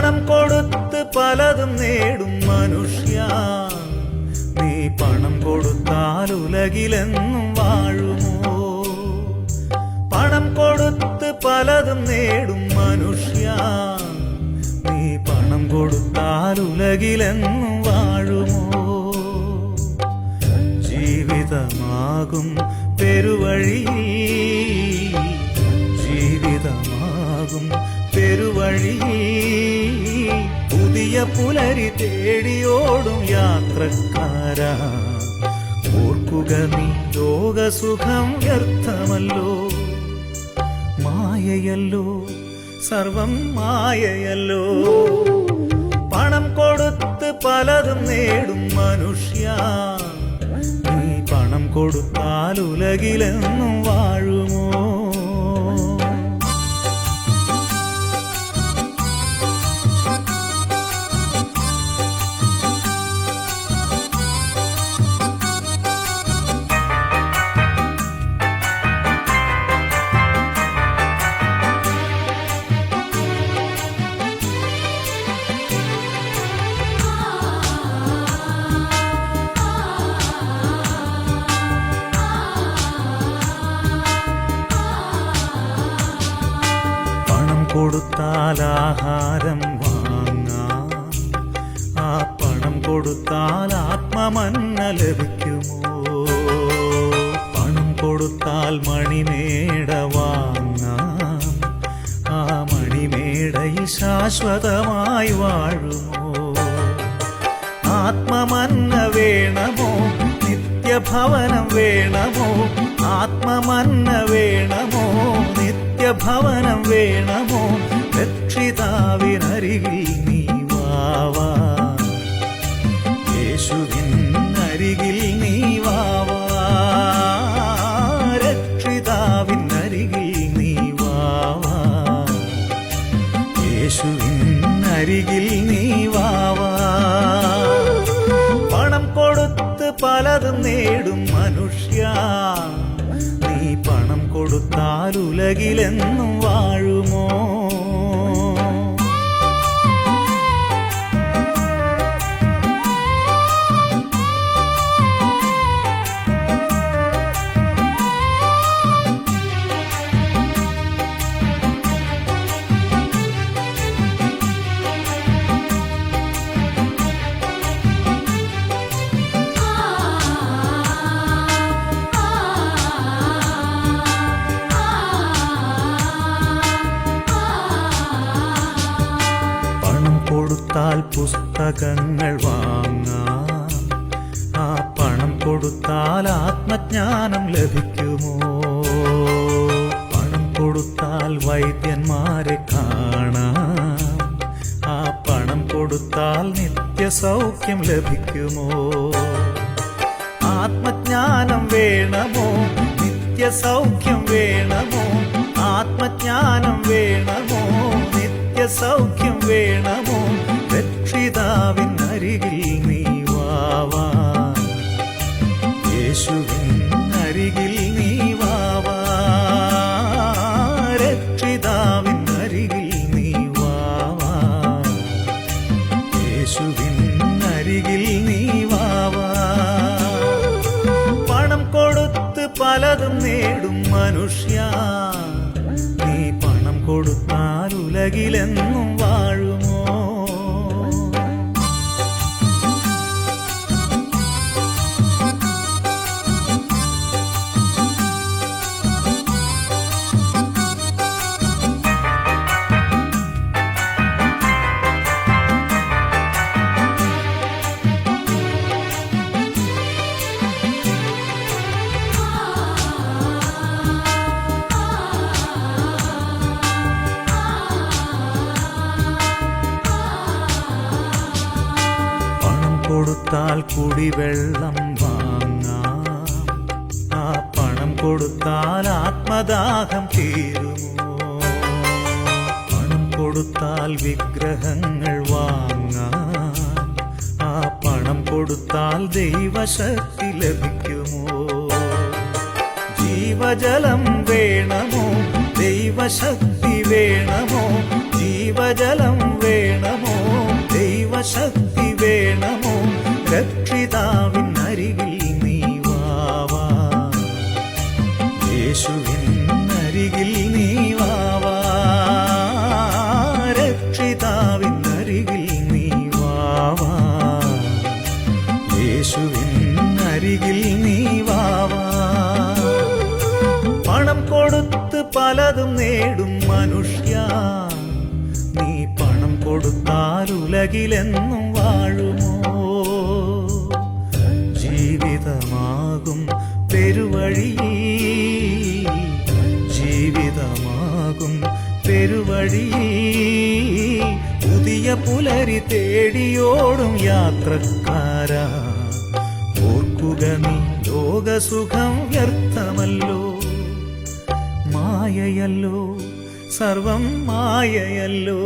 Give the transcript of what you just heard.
പണം കൊടുത്ത് പലതും നേടും മനുഷ്യ, നീ പണം കൊടുത്താൽ ഉലകിലെന്നും വാഴുമോ? പണം കൊടുത്ത് പലതും നേടും മനുഷ്യ, നീ പണം കൊടുത്താൽ ഉലകിലെന്നും വാഴുമോ? ജീവിതമാകും പെരുവഴിയിൽ, ജീവിതമാകും പെരുവഴിയിൽ പുതിയ പുലരി തേടിയോടും യാത്രക്കാരാ, ഓർക്കുക നീ ലോകസുഖം വ്യർത്ഥമല്ലോ, മായയല്ലോ, സർവം മായയല്ലോ. പണം കൊടുത്ത് പലതും നേടും മനുഷ്യ, നീ പണം കൊടുത്താൽ ഉലകിലെന്നും വാഴുമോ? കൊടുത്താൽ ആഹാരം വാങ്ങാം, ആ പണം കൊടുത്താൽ ആത്മമന്ന ലഭിക്കുമോ? പണം കൊടുത്താൽ മണിമേട വാങ്ങാം, ആ മണിമേടയിൽ ശാശ്വതമായി വാഴുമോ? ആത്മമന്ന വേണമോ, നിത്യഭവനം വേണമോ? ആത്മമന്ന വേണമോ, നിത്യഭവനം വേണമോ? രക്ഷിതാവിനരികിൽ നീ വാവാ, യേശുവിനരികിൽ നീ വാവാ, രക്ഷിതാവിനരികിൽ നീ വാവാ, യേശുവിനരികിൽ നീ വാവാ. പണം കൊടുത്ത് പലതും നേടും മനുഷ്യ, നീ പണം കൊടുത്താൽ ഉലകിലെന്നും വാഴുമോ? കൊടുത്താൽ പുസ്തകങ്ങൾ വാങ്ങാം, ആ പണം കൊടുത്താൽ ആത്മജ്ഞാനം ലഭിക്കുമോ? പണം കൊടുത്താൽ വൈദ്യന്മാരെ കാണാം, ആ പണം കൊടുത്താൽ നിത്യസൗഖ്യം ലഭിക്കുമോ? ആത്മജ്ഞാനം വേണമോ, നിത്യസൗഖ്യം വേണമോ? ആത്മജ്ഞാനം വേണമോ, സൗഖ്യം വേണമോ? രക്ഷിതാവിനരികിൽ നീ വാവാ, യേശുവിനരികിൽ നീ വാവാ, രക്ഷിതാവിനരികിൽ നീ വാവാ, യേശുവിനരികിൽ നീ വാവാ. പണം കൊടുത്ത് പലതും നേടും മനുഷ്യ, നീ പണം കൊടുത്താൽ ഉലകിലെന്നും വാഴുമോ? കൊടുത്താൽ കുടിവെള്ളം വാങ്ങാം, ആ പണം കൊടുത്താൽ ആത്മദാഹം തീരുമോ? പണം കൊടുത്താൽ വിഗ്രഹങ്ങൾ വാങ്ങാം, ആ പണം കൊടുത്താൽ ദൈവശക്തി ലഭിക്കുമോ? ജീവജലം വേണമോ, ദൈവശക്തി വേണമോ? ജീവജലം വേണമോ, കൊടുത്താൽ ഉലകിലെന്നും വാഴുമോ? ജീവിതമാകും പെരുവഴി, ജീവിതമാകും പെരുവഴി, പുതിയ പുലരി തേടിയോടും യാത്രക്കാരാ, ഓർക്കുക നീ ലോകസുഖം വ്യർത്ഥമല്ലോ, മായയല്ലോ സർവം മായയല്ലോ.